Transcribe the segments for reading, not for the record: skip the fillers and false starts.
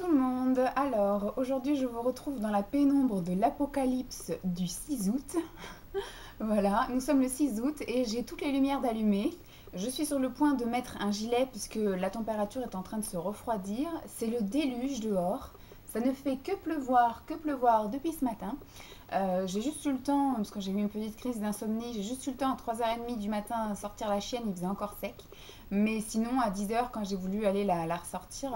tout le monde. Alors, aujourd'hui, je vous retrouve dans la pénombre de l'apocalypse du 6 août. Voilà, nous sommes le 6 août et j'ai toutes les lumières d'allumées. Je suis sur le point de mettre un gilet puisque la température est en train de se refroidir. C'est le déluge dehors. Ça ne fait que pleuvoir depuis ce matin. J'ai juste eu le temps, parce que j'ai eu une petite crise d'insomnie, j'ai juste eu le temps à 3h30 du matin à sortir la chienne, il faisait encore sec. Mais sinon, à 10h, quand j'ai voulu aller la ressortir,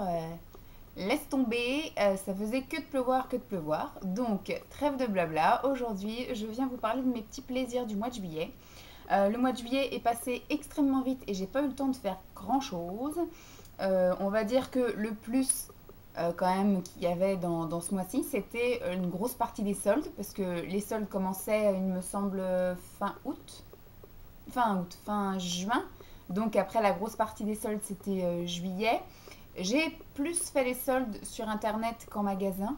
laisse tomber, ça faisait que de pleuvoir, que de pleuvoir. Donc, trêve de blabla. Aujourd'hui, je viens vous parler de mes petits plaisirs du mois de juillet. Le mois de juillet est passé extrêmement vite et j'ai pas eu le temps de faire grand chose. On va dire que le plus quand même qu'il y avait dans ce mois-ci, c'était une grosse partie des soldes parce que les soldes commençaient, il me semble, fin juin. Donc après la grosse partie des soldes, c'était juillet. J'ai plus fait les soldes sur internet qu'en magasin.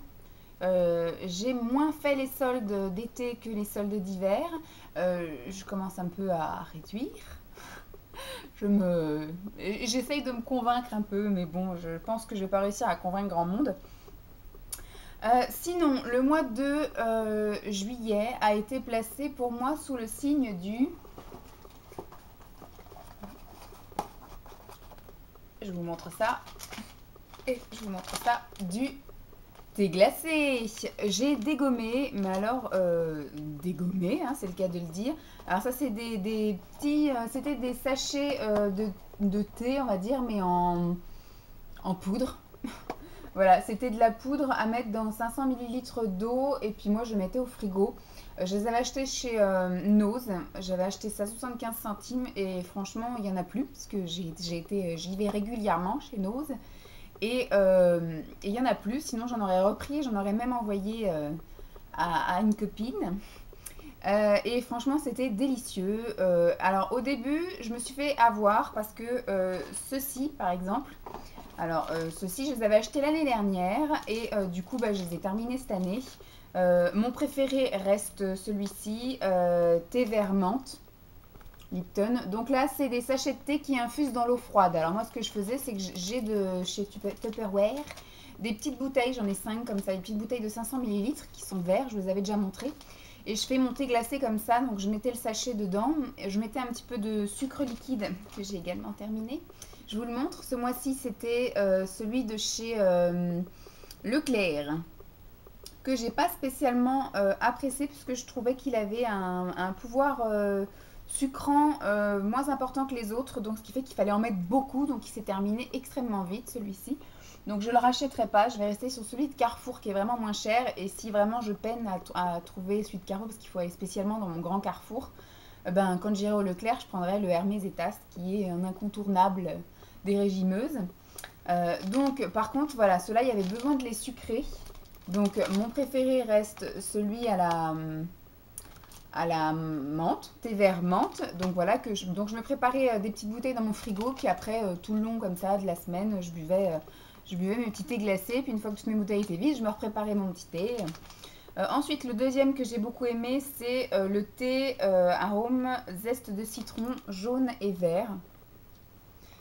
J'ai moins fait les soldes d'été que les soldes d'hiver. Je commence un peu à réduire. J'essaye de me convaincre un peu, mais bon, je pense que je vais pas réussir à convaincre grand monde. Sinon, le mois de juillet a été placé pour moi sous le signe du... Je vous montre ça. Et je vous montre ça du thé glacé. J'ai dégommé, mais alors dégommé, hein, c'est le cas de le dire. Alors ça c'est des petits, c'était des sachets de thé, on va dire, mais en poudre. Voilà, c'était de la poudre à mettre dans 500 millilitres d'eau et puis moi je mettais au frigo. Je les avais achetés chez Nose, j'avais acheté ça 75 centimes et franchement il n'y en a plus parce que j'y vais régulièrement chez Nose. Et il n'y en a plus, sinon j'en aurais repris, j'en aurais même envoyé à une copine. Et franchement, c'était délicieux. Alors au début, je me suis fait avoir parce que ceux-ci, par exemple, alors ceux-ci, je les avais achetés l'année dernière et du coup, bah, je les ai terminés cette année. Mon préféré reste celui-ci, thé vert menthe. Lipton. Donc là, c'est des sachets de thé qui infusent dans l'eau froide. Alors moi, ce que je faisais, c'est que j'ai de chez Tupperware des petites bouteilles, j'en ai 5 comme ça, des petites bouteilles de 500 millilitres qui sont verts, je vous avais déjà montré. Et je fais mon thé glacé comme ça, donc je mettais le sachet dedans, je mettais un petit peu de sucre liquide que j'ai également terminé. Je vous le montre, ce mois-ci c'était celui de chez Leclerc, que j'ai pas spécialement apprécié puisque je trouvais qu'il avait un pouvoir sucrant moins important que les autres, donc ce qui fait qu'il fallait en mettre beaucoup, donc il s'est terminé extrêmement vite celui-ci. Donc je ne le rachèterai pas, je vais rester sur celui de Carrefour qui est vraiment moins cher et si vraiment je peine à trouver celui de Carrefour parce qu'il faut aller spécialement dans mon grand Carrefour, ben, quand j'irai au Leclerc, je prendrai le Hermès Étaste qui est un incontournable des régimeuses. Donc par contre voilà, ceux-là il y avait besoin de les sucrer. Donc mon préféré reste celui à la menthe, thé vert menthe. Donc voilà, donc je me préparais des petites bouteilles dans mon frigo, puis après tout le long comme ça de la semaine, je buvais mes petits thés glacés, puis une fois que toutes mes bouteilles étaient vides, je me repréparais mon petit thé. Ensuite, le deuxième que j'ai beaucoup aimé, c'est le thé arôme zeste de citron jaune et vert.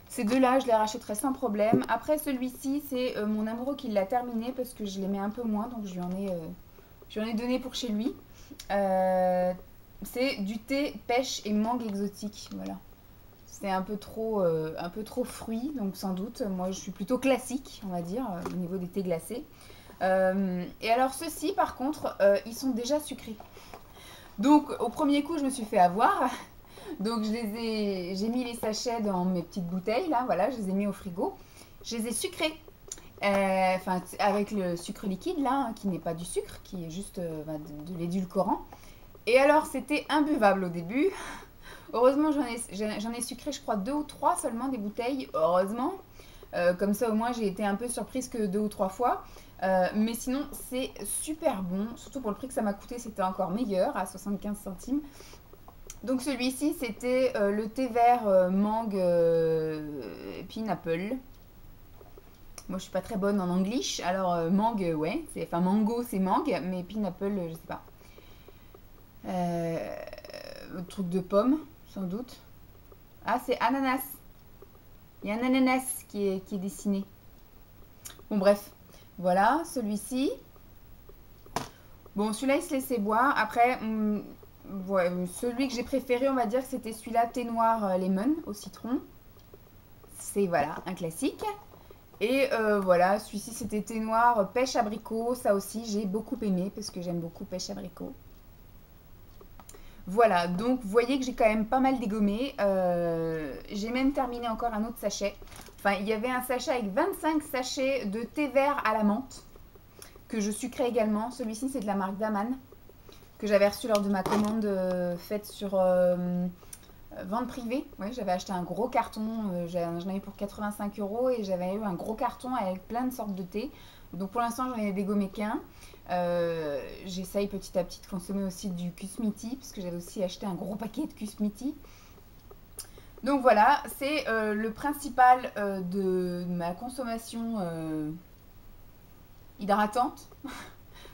Ces deux-là, je les rachèterai sans problème. Après, celui-ci, c'est mon amoureux qui l'a terminé parce que je l'aimais un peu moins, donc je lui en ai donné pour chez lui. C'est du thé pêche et mangue exotique, voilà. C'est un peu trop fruit, donc sans doute. Moi, je suis plutôt classique, on va dire, au niveau des thés glacés. Et alors, ceux-ci, par contre, ils sont déjà sucrés. Donc, au premier coup, je me suis fait avoir. Donc j'ai mis les sachets dans mes petites bouteilles là, voilà, je les ai mis au frigo. Je les ai sucrés, enfin avec le sucre liquide là, hein, qui n'est pas du sucre, qui est juste de l'édulcorant. Et alors c'était imbuvable au début. Heureusement j'en ai sucré je crois 2 ou 3 seulement des bouteilles, heureusement. Comme ça au moins j'ai été un peu surprise que 2 ou 3 fois. Mais sinon c'est super bon, surtout pour le prix que ça m'a coûté, c'était encore meilleur à 75 centimes. Donc celui-ci, c'était le thé vert mangue pineapple. Moi, je suis pas très bonne en anglish, alors mangue, ouais, enfin mango, c'est mangue, mais pineapple, je sais pas. Truc de pomme, sans doute. Ah, c'est ananas. Il y a un ananas qui est dessiné. Bon, bref. Voilà, celui-ci. Bon, celui-là, il se laissait boire. Après, ouais, celui que j'ai préféré, on va dire que c'était celui-là, thé noir lemon au citron. C'est, voilà, un classique. Et voilà, celui-ci, c'était thé noir pêche abricot. Ça aussi, j'ai beaucoup aimé parce que j'aime beaucoup pêche abricot. Voilà, donc vous voyez que j'ai quand même pas mal dégommé. J'ai même terminé encore un autre sachet. Enfin, il y avait un sachet avec 25 sachets de thé vert à la menthe que je sucrais également. Celui-ci, c'est de la marque Daman que j'avais reçu lors de ma commande faite sur vente privée. Ouais, j'avais acheté un gros carton. J'en avais pour 85 € et j'avais eu un gros carton avec plein de sortes de thé. Donc pour l'instant, j'en ai dégommé qu'un. J'essaye petit à petit de consommer aussi du Kusmiti parce que j'avais aussi acheté un gros paquet de Kusmiti. Donc voilà, c'est le principal de ma consommation hydratante.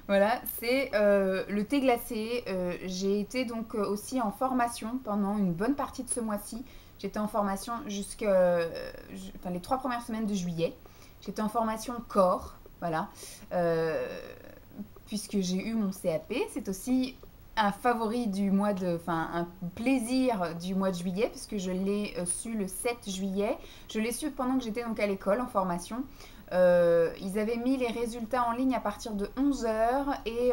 Voilà, c'est le thé glacé. J'ai été donc aussi en formation pendant une bonne partie de ce mois-ci. J'étais en formation enfin, les 3 premières semaines de juillet. J'étais en formation corps, voilà. Puisque j'ai eu mon CAP, c'est aussi un favori du mois de, enfin un plaisir du mois de juillet, puisque je l'ai su le 7 juillet. Je l'ai su pendant que j'étais donc à l'école en formation. Ils avaient mis les résultats en ligne à partir de 11 h et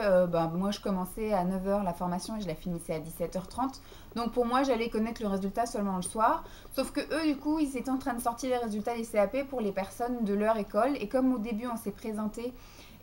moi je commençais à 9 h la formation et je la finissais à 17 h 30. Donc pour moi j'allais connaître le résultat seulement le soir. Sauf que eux du coup ils étaient en train de sortir les résultats des CAP pour les personnes de leur école. Et comme au début on s'est présenté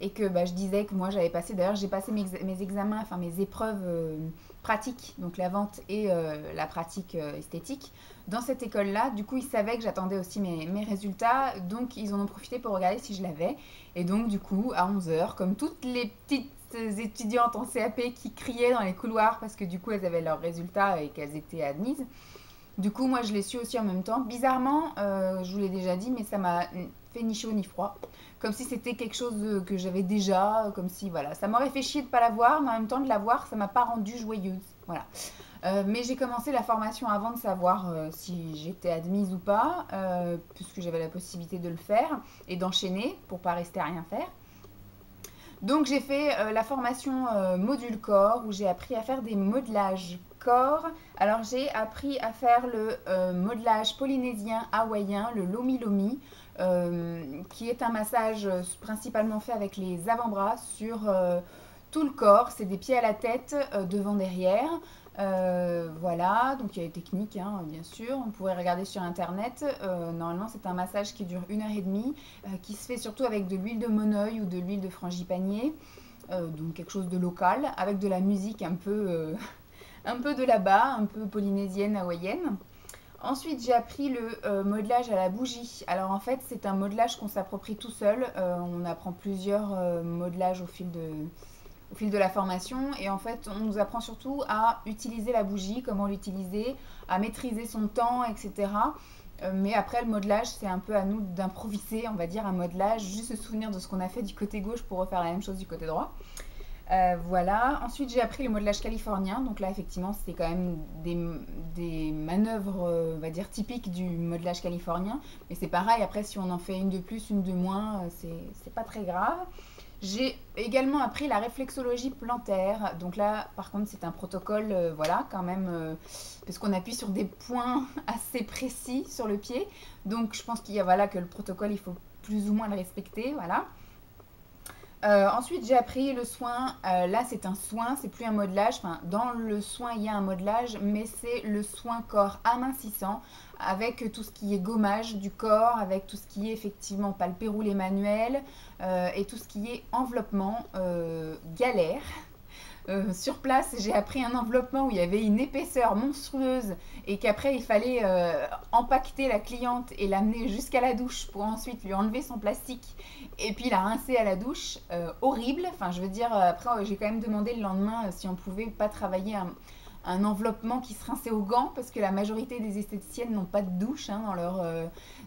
et que je disais que moi j'avais passé, d'ailleurs j'ai passé mes examens, enfin mes épreuves pratiques, donc la vente et la pratique esthétique, dans cette école-là. Du coup, ils savaient que j'attendais aussi mes résultats, donc ils en ont profité pour regarder si je l'avais. Et donc, du coup, à 11 h, comme toutes les petites étudiantes en CAP qui criaient dans les couloirs parce que du coup, elles avaient leurs résultats et qu'elles étaient admises, du coup, moi, je l'ai su aussi en même temps. Bizarrement, je vous l'ai déjà dit, mais ça m'a fait ni chaud ni froid. Comme si c'était quelque chose que j'avais déjà, comme si, voilà. Ça m'aurait fait chier de ne pas l'avoir, mais en même temps, de l'avoir, ça ne m'a pas rendue joyeuse. Voilà. Mais j'ai commencé la formation avant de savoir si j'étais admise ou pas, puisque j'avais la possibilité de le faire et d'enchaîner pour ne pas rester à rien faire. Donc j'ai fait la formation module corps où j'ai appris à faire des modelages corps. Alors j'ai appris à faire le modelage polynésien hawaïen, le lomi lomi, qui est un massage principalement fait avec les avant-bras sur tout le corps. C'est des pieds à la tête, devant, derrière. Voilà, donc il y a des techniques, hein, bien sûr. On pourrait regarder sur internet. Normalement, c'est un massage qui dure 1 h 30, qui se fait surtout avec de l'huile de monoeil ou de l'huile de frangipanier, donc quelque chose de local, avec de la musique un peu, un peu de là-bas, un peu polynésienne, hawaïenne. Ensuite, j'ai appris le modelage à la bougie. Alors en fait, c'est un modelage qu'on s'approprie tout seul. On apprend plusieurs modelages au fil de la formation. Et en fait, on nous apprend surtout à utiliser la bougie, comment l'utiliser, à maîtriser son temps, etc. Mais après, le modelage, c'est un peu à nous d'improviser, on va dire, un modelage, juste se souvenir de ce qu'on a fait du côté gauche pour refaire la même chose du côté droit. Voilà. Ensuite, j'ai appris le modelage californien. Donc là, effectivement, c'est quand même des manœuvres, on va dire, typiques du modelage californien. Mais c'est pareil, après, si on en fait une de plus, une de moins, c'est pas très grave. J'ai également appris la réflexologie plantaire. Donc là, par contre, c'est un protocole, voilà, quand même, parce qu'on appuie sur des points assez précis sur le pied. Donc, je pense qu'il y a, voilà, que le protocole, il faut plus ou moins le respecter, voilà. Ensuite, j'ai appris le soin. Là, c'est un soin, c'est plus un modelage. Enfin, dans le soin, il y a un modelage, mais c'est le soin corps amincissant avec tout ce qui est gommage du corps, avec tout ce qui est effectivement palpé, roulé manuel et tout ce qui est enveloppement galère. Sur place, j'ai appris un enveloppement où il y avait une épaisseur monstrueuse et qu'après il fallait empaqueter la cliente et l'amener jusqu'à la douche pour ensuite lui enlever son plastique et puis la rincer à la douche. Horrible. Enfin, je veux dire, après j'ai quand même demandé le lendemain si on pouvait pas travailler un enveloppement qui se rinçait au gant parce que la majorité des esthéticiennes n'ont pas de douche, hein,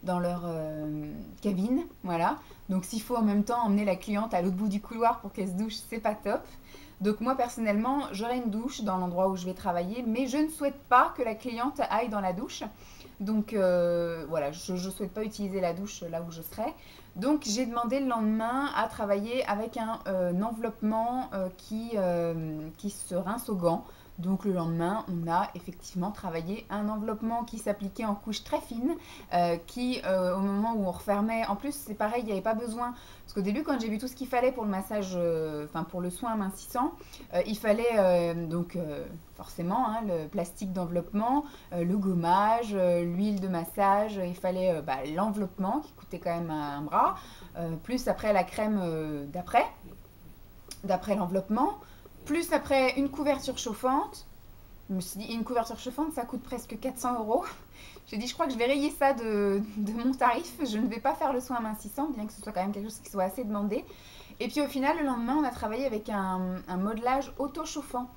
dans leur cabine. Voilà. Donc s'il faut en même temps emmener la cliente à l'autre bout du couloir pour qu'elle se douche, c'est pas top. Donc moi personnellement, j'aurai une douche dans l'endroit où je vais travailler, mais je ne souhaite pas que la cliente aille dans la douche. Donc voilà, je ne souhaite pas utiliser la douche là où je serai. Donc j'ai demandé le lendemain à travailler avec un enveloppement qui se rince au gant. Donc le lendemain, on a effectivement travaillé un enveloppement qui s'appliquait en couche très fine, au moment où on refermait, en plus c'est pareil, il n'y avait pas besoin, parce qu'au début quand j'ai vu tout ce qu'il fallait pour le massage, enfin pour le soin amincissant, il fallait forcément hein, le plastique d'enveloppement, le gommage, l'huile de massage, il fallait l'enveloppement qui coûtait quand même un bras, plus après la crème d'après l'enveloppement, plus après une couverture chauffante. Je me suis dit, une couverture chauffante, ça coûte presque 400 €. J'ai dit, je crois que je vais rayer ça de mon tarif. Je ne vais pas faire le soin amincissant, bien que ce soit quand même quelque chose qui soit assez demandé. Et puis au final, le lendemain, on a travaillé avec un modelage auto-chauffant.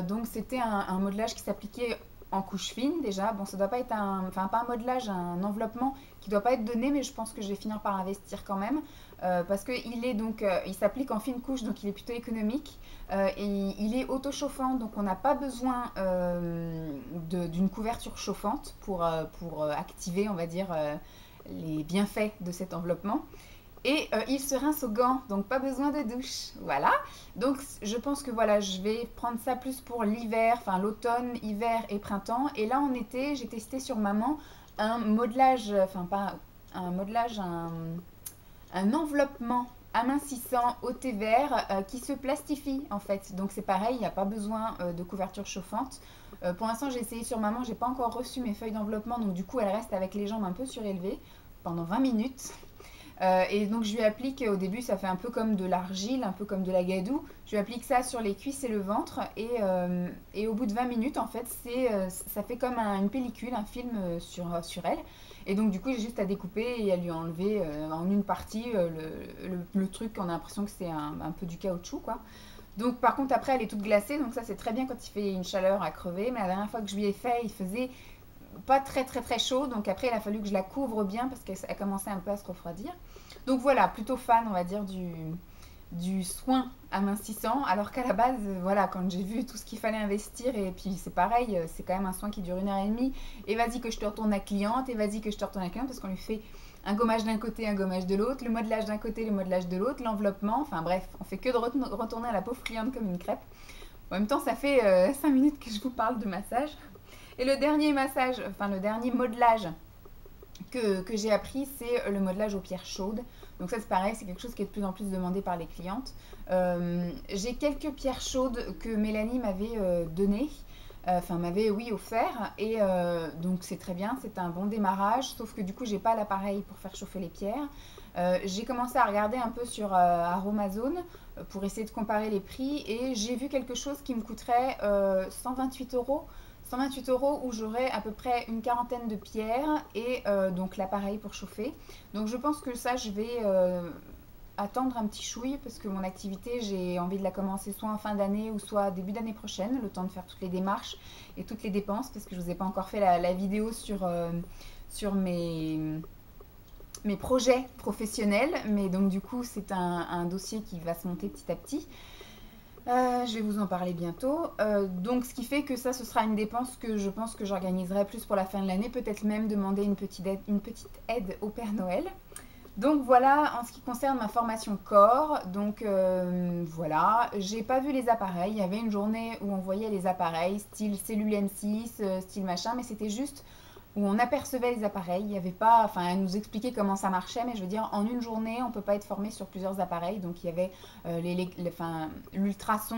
Donc c'était un modelage qui s'appliquait en couche fine déjà. Bon, ça doit pas être enfin pas un modelage, un enveloppement qui doit pas être donné, mais je pense que je vais finir par investir quand même. Parce qu'il est donc, il s'applique en fine couche, donc il est plutôt économique. Et il est auto-chauffant, donc on n'a pas besoin d'une couverture chauffante pour activer, on va dire, les bienfaits de cet enveloppement. Et il se rince au gant, donc pas besoin de douche. Voilà. Donc je pense que voilà, je vais prendre ça plus pour l'hiver, enfin l'automne, hiver et printemps. Et là en été, j'ai testé sur maman un modelage, enfin pas un modelage, un enveloppement amincissant au thé vert qui se plastifie en fait. Donc c'est pareil, il n'y a pas besoin de couverture chauffante. Pour l'instant j'ai essayé sur maman, j'ai pas encore reçu mes feuilles d'enveloppement, donc du coup elle reste avec les jambes un peu surélevées pendant 20 minutes. Et donc je lui applique, au début ça fait un peu comme de l'argile, un peu comme de la gadoue, je lui applique ça sur les cuisses et le ventre et au bout de 20 minutes en fait ça fait comme une pellicule, un film sur elle. Et donc du coup j'ai juste à découper et à lui enlever en une partie le truc, on a l'impression que c'est un peu du caoutchouc quoi. Donc par contre après elle est toute glacée, donc ça c'est très bien quand il fait une chaleur à crever, mais la dernière fois que je lui ai fait il faisait pas très très très chaud, donc après il a fallu que je la couvre bien parce qu'elle commençait un peu à se refroidir. Donc voilà, plutôt fan on va dire du soin amincissant, alors qu'à la base, voilà, quand j'ai vu tout ce qu'il fallait investir, et puis c'est pareil, c'est quand même un soin qui dure 1 h 30, et vas-y que je te retourne la cliente, et vas-y que je te retourne la cliente, parce qu'on lui fait un gommage d'un côté, un gommage de l'autre, le modelage d'un côté, le modelage de l'autre, l'enveloppement, enfin bref, on fait que de retourner à la pauvre cliente comme une crêpe. En même temps, ça fait 5 minutes que je vous parle de massage. Et le dernier massage, enfin le dernier modelage que j'ai appris, c'est le modelage aux pierres chaudes. Donc ça c'est pareil, c'est quelque chose qui est de plus en plus demandé par les clientes. J'ai quelques pierres chaudes que Mélanie m'avait données, enfin m'avait oui offert, et donc c'est très bien, c'est un bon démarrage, sauf que du coup j'ai pas l'appareil pour faire chauffer les pierres. J'ai commencé à regarder un peu sur Aromazone pour essayer de comparer les prix, et j'ai vu quelque chose qui me coûterait 128 euros. 128 euros où j'aurai à peu près une quarantaine de pierres et donc l'appareil pour chauffer. Donc je pense que ça je vais attendre un petit chouille parce que mon activité j'ai envie de la commencer soit en fin d'année ou soit début d'année prochaine, le temps de faire toutes les démarches et toutes les dépenses, parce que je vous ai pas encore fait la vidéo sur mes projets professionnels, mais donc du coup c'est un dossier qui va se monter petit à petit. Je vais vous en parler bientôt. Donc ce qui fait que ça ce sera une dépense que je pense que j'organiserai plus pour la fin de l'année, peut-être même demander une petite aide au Père Noël. Donc voilà en ce qui concerne ma formation corps. Donc voilà, j'ai pas vu les appareils. Il y avait une journée où on voyait les appareils, style cellule M6, style machin, mais c'était juste où on apercevait les appareils. Il y avait pas, enfin, elle nous expliquait comment ça marchait, mais je veux dire, en une journée, on peut pas être formé sur plusieurs appareils. Donc il y avait l'ultrason,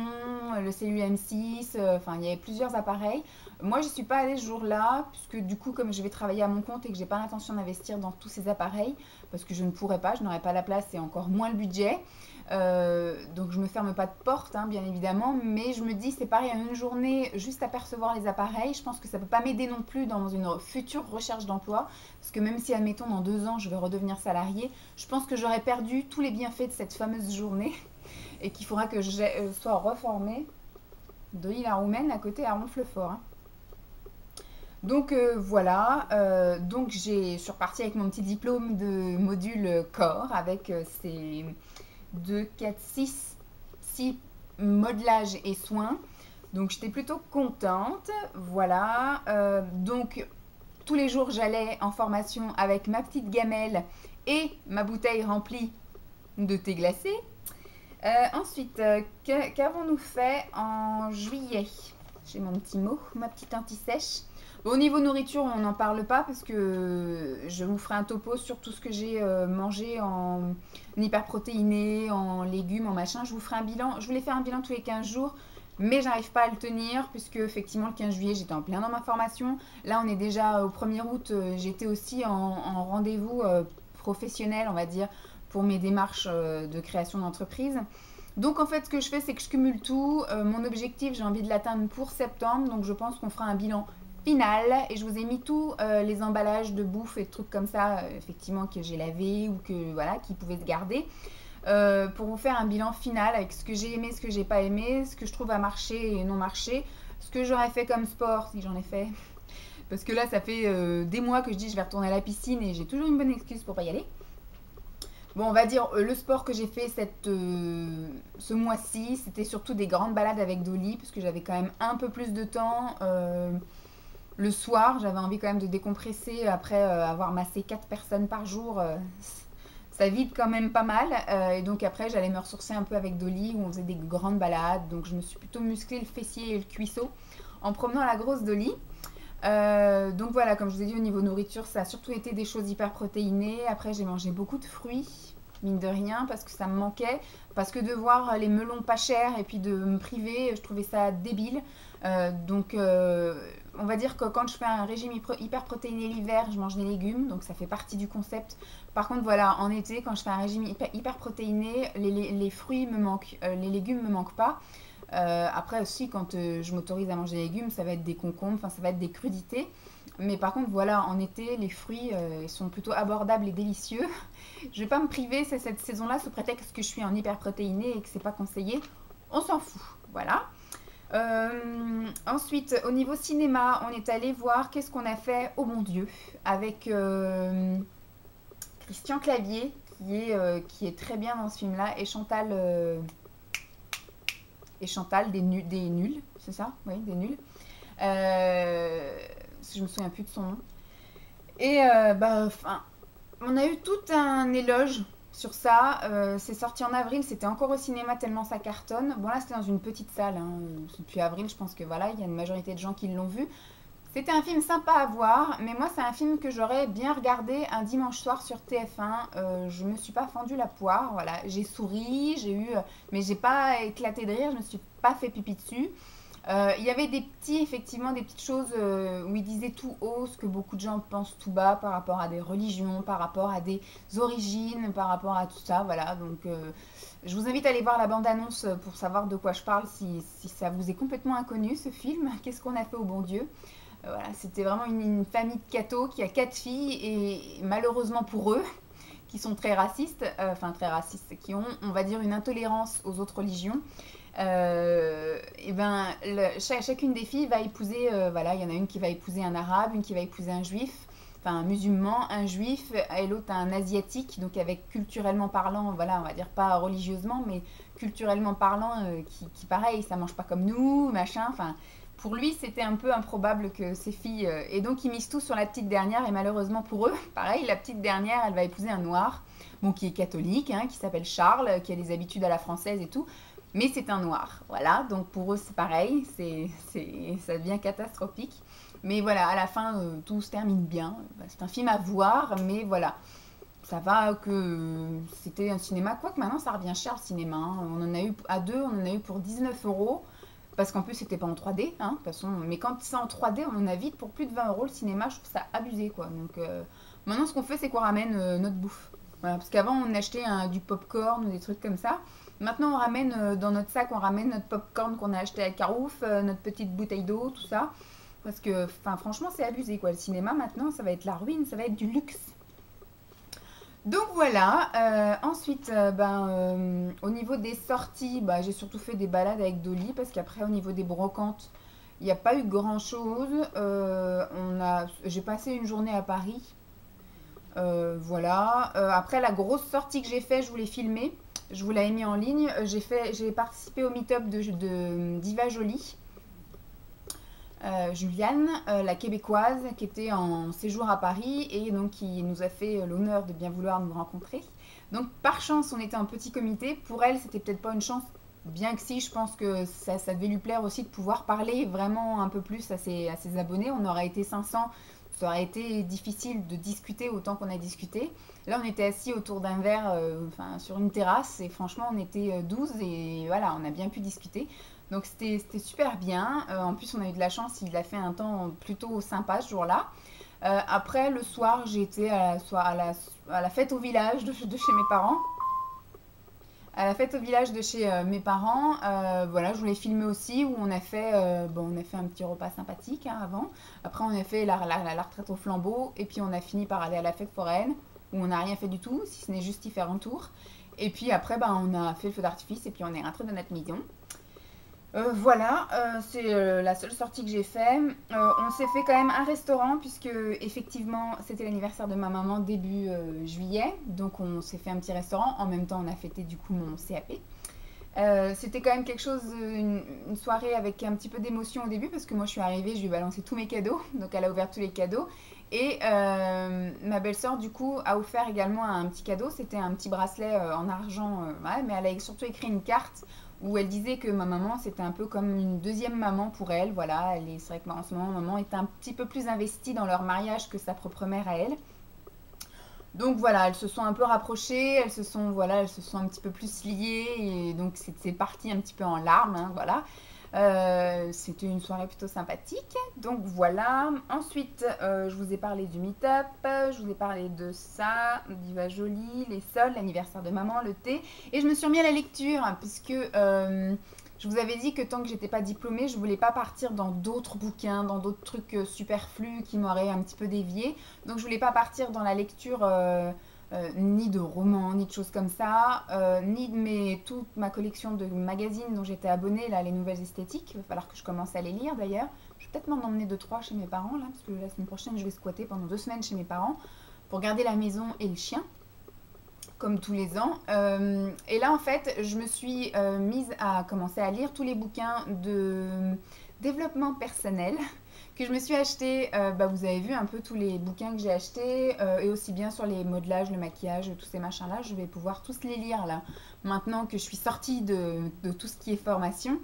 le cellule M6, enfin, il y avait plusieurs appareils. Moi, je suis pas allée ce jour-là, puisque du coup, comme je vais travailler à mon compte et que j'ai pas l'intention d'investir dans tous ces appareils, parce que je ne pourrais pas, je n'aurais pas la place et encore moins le budget. Donc je me ferme pas de porte, hein, bien évidemment, mais je me dis c'est pareil, en une journée, juste apercevoir les appareils, je pense que ça peut pas m'aider non plus dans une future recherche d'emploi, parce que même si admettons dans 2 ans je vais redevenir salarié, je pense que j'aurais perdu tous les bienfaits de cette fameuse journée et qu'il faudra que je sois reformée. Dolly la roumaine à côté à Ronflefort. Hein. Donc voilà, donc je suis repartie avec mon petit diplôme de module corps avec ces 2, 4, 6 modelages et soins. Donc j'étais plutôt contente. Voilà. Donc tous les jours j'allais en formation avec ma petite gamelle et ma bouteille remplie de thé glacé. Ensuite, qu'avons-nous fait en juillet? J'ai mon petit mot, ma petite anti-sèche. Bon, au niveau nourriture, on n'en parle pas parce que je vous ferai un topo sur tout ce que j'ai mangé en hyperprotéiné, en légumes, en machin. Je vous ferai un bilan. Je voulais faire un bilan tous les 15 jours, mais j'arrive pas à le tenir puisque effectivement le 15 juillet, j'étais en plein dans ma formation. Là, on est déjà au 1er août. J'étais aussi en rendez-vous professionnel, on va dire, pour mes démarches de création d'entreprise. Donc en fait ce que je fais c'est que je cumule tout, mon objectif j'ai envie de l'atteindre pour septembre, donc je pense qu'on fera un bilan final et je vous ai mis tous les emballages de bouffe et de trucs comme ça, effectivement que j'ai lavé ou que voilà, qui pouvaient se garder, pour vous faire un bilan final avec ce que j'ai aimé, ce que j'ai pas aimé, ce que je trouve à marcher et non marcher, ce que j'aurais fait comme sport si j'en ai fait, parce que là ça fait des mois que je dis je vais retourner à la piscine et j'ai toujours une bonne excuse pour pas y aller. Bon, on va dire le sport que j'ai fait ce mois-ci, c'était surtout des grandes balades avec Dolly, parce que j'avais quand même un peu plus de temps. Le soir, j'avais envie quand même de décompresser après avoir massé 4 personnes par jour. Ça vide quand même pas mal. Et donc après, j'allais me ressourcer un peu avec Dolly, où on faisait des grandes balades. Donc je me suis plutôt musclé le fessier et le cuisseau en promenant la grosse Dolly. Donc voilà, comme je vous ai dit, au niveau nourriture, ça a surtout été des choses hyper protéinées. Après, j'ai mangé beaucoup de fruits, mine de rien, parce que ça me manquait. Parce que de voir les melons pas chers et puis de me priver, je trouvais ça débile. Donc, on va dire que quand je fais un régime hyper protéiné l'hiver, je mange des légumes. Donc, ça fait partie du concept. Par contre, voilà, en été, quand je fais un régime hyper protéiné, les fruits me manquent. Les légumes me manquent pas. Après aussi quand je m'autorise à manger des légumes, ça va être des concombres, enfin ça va être des crudités. Mais par contre voilà, en été les fruits ils sont plutôt abordables et délicieux. Je vais pas me priver cette saison-là sous prétexte que je suis en hyperprotéiné et que c'est pas conseillé. On s'en fout, voilà. Ensuite au niveau cinéma, on est allé voir Qu'est-ce qu'on a fait, oh mon Dieu, avec Christian Clavier qui est très bien dans ce film-là et Chantal des nuls, c'est ça? Oui, des nuls. Je me souviens plus de son nom. Et on a eu tout un éloge sur ça. C'est sorti en avril, c'était encore au cinéma tellement ça cartonne. Bon là c'était dans une petite salle, hein. Depuis avril, je pense que voilà, il y a une majorité de gens qui l'ont vu. C'était un film sympa à voir, mais moi c'est un film que j'aurais bien regardé un dimanche soir sur TF1. Je me suis pas fendu la poire, voilà. J'ai souri, mais j'ai pas éclaté de rire, je me suis pas fait pipi dessus. Il y avait effectivement des petites choses où il disait tout haut ce que beaucoup de gens pensent tout bas par rapport à des religions, par rapport à des origines, par rapport à tout ça, voilà. Donc je vous invite à aller voir la bande-annonce pour savoir de quoi je parle si ça vous est complètement inconnu ce film. Qu'est-ce qu'on a fait au bon Dieu? Voilà, c'était vraiment une famille de cathos qui a 4 filles et malheureusement pour eux, qui sont très racistes, qui ont, on va dire, une intolérance aux autres religions. Chacune des filles va épouser, voilà, il y en a une qui va épouser un arabe, une qui va épouser un juif, enfin un musulman, un juif, et l'autre un asiatique, donc avec culturellement parlant, voilà, on va dire pas religieusement, mais culturellement parlant, qui pareil, ça mange pas comme nous, machin, enfin. Pour lui, c'était un peu improbable que ses filles... et donc, ils misent tout sur la petite dernière. Et malheureusement pour eux, pareil, la petite dernière, elle va épouser un noir, bon, qui est catholique, hein, qui s'appelle Charles, qui a des habitudes à la française et tout. Mais c'est un noir, voilà. Donc, pour eux, c'est pareil. Ça devient catastrophique. Mais voilà, à la fin, tout se termine bien. C'est un film à voir, mais voilà. Ça va que c'était un cinéma. Quoique maintenant, ça revient cher, le cinéma. Hein. On en a eu à deux, on en a eu pour 19 €. Parce qu'en plus, c'était pas en 3D, hein, de toute façon. Mais quand c'est en 3D, on en a vite pour plus de 20 € le cinéma. Je trouve ça abusé, quoi. Donc, maintenant, ce qu'on fait, c'est qu'on ramène notre bouffe. Voilà, parce qu'avant, on achetait du popcorn ou des trucs comme ça. Maintenant, on ramène dans notre sac, on ramène notre popcorn qu'on a acheté à Carouf, notre petite bouteille d'eau, tout ça. Parce que, franchement, c'est abusé, quoi. Le cinéma, maintenant, ça va être la ruine, ça va être du luxe. Donc voilà, ensuite au niveau des sorties, j'ai surtout fait des balades avec Dolly parce qu'après au niveau des brocantes, il n'y a pas eu grand chose. J'ai passé une journée à Paris, voilà. Après la grosse sortie que j'ai fait, je vous l'ai filmée, je vous l'avais mis en ligne. J'ai participé au meet-up de d'Iva Jolie. Juliane, la québécoise, qui était en séjour à Paris et donc qui nous a fait l'honneur de bien vouloir nous rencontrer. Donc par chance, on était un petit comité. Pour elle, c'était peut-être pas une chance, bien que si, je pense que ça devait lui plaire aussi de pouvoir parler vraiment un peu plus à ses abonnés. On aurait été 500, ça aurait été difficile de discuter autant qu'on a discuté. Là, on était assis autour d'un verre, enfin, sur une terrasse, et franchement, on était 12 et voilà, on a bien pu discuter. Donc c'était super bien. En plus, on a eu de la chance, il a fait un temps plutôt sympa ce jour-là. Après, le soir, j'ai été à la fête au village de chez mes parents. À la fête au village de chez mes parents, voilà, je voulais filmer aussi, où on a fait un petit repas sympathique hein, avant. Après, on a fait la retraite au flambeau, et puis on a fini par aller à la fête foraine, où on n'a rien fait du tout, si ce n'est juste y faire un tour. Et puis après, on a fait le feu d'artifice, et puis on est rentré dans notre maison. Voilà, c'est la seule sortie que j'ai fait. On s'est fait quand même un restaurant puisque effectivement c'était l'anniversaire de ma maman début juillet. Donc on s'est fait un petit restaurant. En même temps on a fêté du coup mon CAP. C'était quand même quelque chose, une soirée avec un petit peu d'émotion au début parce que moi je suis arrivée, je lui ai balancé tous mes cadeaux. Donc elle a ouvert tous les cadeaux. Et ma belle-sœur du coup a offert également un petit cadeau. C'était un petit bracelet en argent, ouais, mais elle a surtout écrit une carte où elle disait que ma maman c'était un peu comme une deuxième maman pour elle. Voilà, c'est vrai que en ce moment maman est un petit peu plus investie dans leur mariage que sa propre mère à elle. Donc voilà, elles se sont un peu rapprochées, elles se sont un petit peu plus liées et donc c'est parti un petit peu en larmes, hein, voilà. C'était une soirée plutôt sympathique. Donc voilà. Ensuite, je vous ai parlé du meet-up, je vous ai parlé de ça, d'Iva Jolie, les sols, l'anniversaire de maman, le thé. Et je me suis remis à la lecture, hein, puisque je vous avais dit que tant que j'étais pas diplômée, je voulais pas partir dans d'autres bouquins, dans d'autres trucs superflus qui m'auraient un petit peu déviée. Donc je voulais pas partir dans la lecture ni de romans, ni de choses comme ça, ni de toute ma collection de magazines dont j'étais abonnée, là, les nouvelles esthétiques. Il va falloir que je commence à les lire d'ailleurs. Je vais peut-être m'en emmener 2-3 chez mes parents, là, parce que la semaine prochaine, je vais squatter pendant 2 semaines chez mes parents pour garder la maison et le chien, comme tous les ans. Et là, en fait, je me suis mise à commencer à lire tous les bouquins de développement personnel que je me suis acheté. Vous avez vu un peu tous les bouquins que j'ai achetés et aussi bien sur les modelages, le maquillage, tous ces machins là, je vais pouvoir tous les lire là maintenant que je suis sortie de tout ce qui est formation.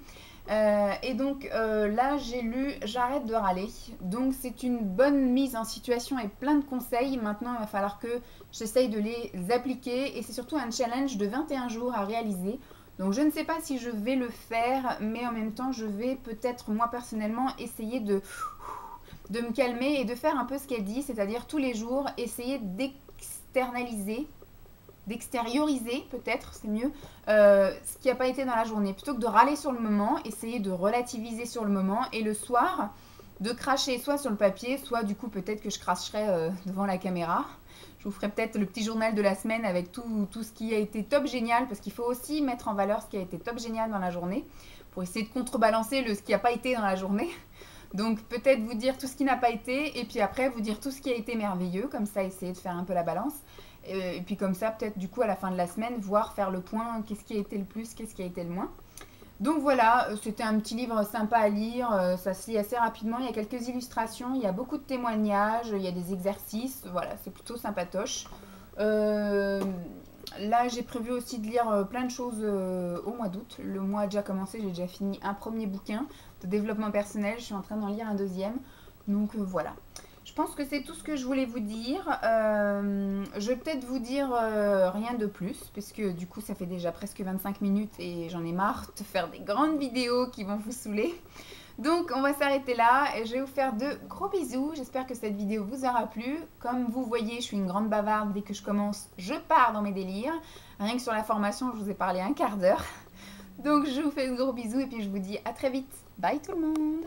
Et donc là j'ai lu J'arrête de râler, donc c'est une bonne mise en situation et plein de conseils. Maintenant il va falloir que j'essaye de les appliquer et c'est surtout un challenge de 21 jours à réaliser. Donc je ne sais pas si je vais le faire, mais en même temps je vais peut-être moi personnellement essayer de me calmer et de faire un peu ce qu'elle dit, c'est-à-dire tous les jours essayer d'extérioriser peut-être, c'est mieux, ce qui n'a pas été dans la journée. Plutôt que de râler sur le moment, essayer de relativiser sur le moment et le soir de cracher soit sur le papier, soit du coup peut-être que je cracherai devant la caméra. Je vous ferai peut-être le petit journal de la semaine avec tout ce qui a été top génial, parce qu'il faut aussi mettre en valeur ce qui a été top génial dans la journée, pour essayer de contrebalancer ce qui n'a pas été dans la journée. Donc peut-être vous dire tout ce qui n'a pas été, et puis après vous dire tout ce qui a été merveilleux, comme ça essayer de faire un peu la balance. Et puis comme ça peut-être du coup à la fin de la semaine, voir faire le point, qu'est-ce qui a été le plus, qu'est-ce qui a été le moins. Donc voilà, c'était un petit livre sympa à lire, ça se lit assez rapidement, il y a quelques illustrations, il y a beaucoup de témoignages, il y a des exercices, voilà, c'est plutôt sympatoche. Là j'ai prévu aussi de lire plein de choses au mois d'août. Le mois a déjà commencé, j'ai déjà fini un premier bouquin de développement personnel, je suis en train d'en lire un deuxième, donc voilà. Je pense que c'est tout ce que je voulais vous dire. Je vais peut-être vous dire rien de plus, puisque du coup ça fait déjà presque 25 minutes et j'en ai marre de faire des grandes vidéos qui vont vous saouler. Donc on va s'arrêter là et je vais vous faire de gros bisous. J'espère que cette vidéo vous aura plu. Comme vous voyez, je suis une grande bavarde. Dès que je commence, je pars dans mes délires. Rien que sur la formation, je vous ai parlé un quart d'heure. Donc je vous fais de gros bisous et puis je vous dis à très vite. Bye tout le monde!